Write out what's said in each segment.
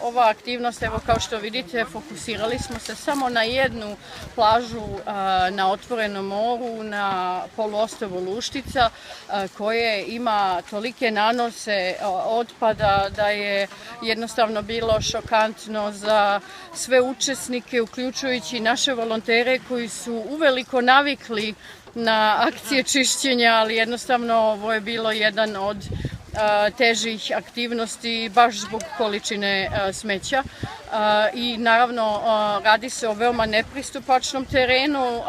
ova aktivnost, evo kao što vidite, fokusirali smo se samo na jednu plažu na otvorenom moru, na poluostrvu Luštica, koje ima tolike nanose otpada da je jednostavno bilo šokantno za sve učesnike, uključujući naše volontere koji su uveliko navikli na akcije čišćenja, ali jednostavno ovo je bilo jedan od težih aktivnosti baš zbog količine smeća i naravno radi se o veoma nepristupačnom terenu.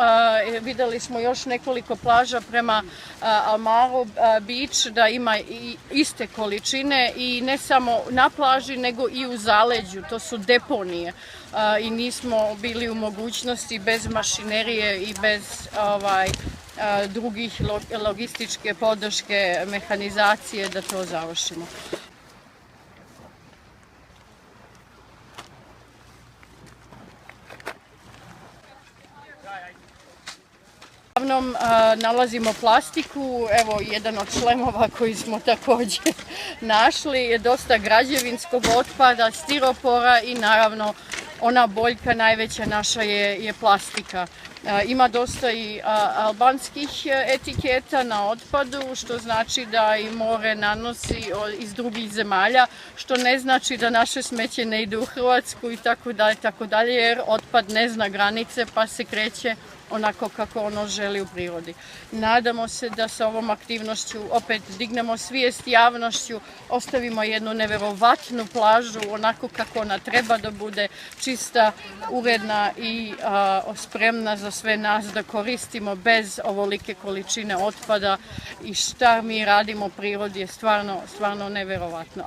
Videli smo još nekoliko plaža prema Almaro Beach da ima iste količine i ne samo na plaži nego i u zaleđu, to su deponije i nismo bili u mogućnosti bez mašinerije i bez drugih logističke podrške, mehanizacije da to završimo. Uglavnom nalazimo plastiku, evo jedan od šlemova koji smo takođe našli, je dosta građevinskog otpada, stiropora i naravno ona boljka najveća naša je plastika. Ima dosta i albanskih etiketa na otpadu, što znači da i more nanosi iz drugih zemalja, što ne znači da naše smeće ne ide u Hrvatsku i tako dalje, jer otpad ne zna granice pa se kreće onako kako ono želi u prirodi. Nadamo se da sa ovom aktivnošću opet dignemo svijest javnošću, ostavimo jednu neverovatnu plažu onako kako ona treba da bude, čista, uredna i spremna za sve nas da koristimo bez ovolike količine otpada i šta mi radimo prirodi je stvarno neverovatno.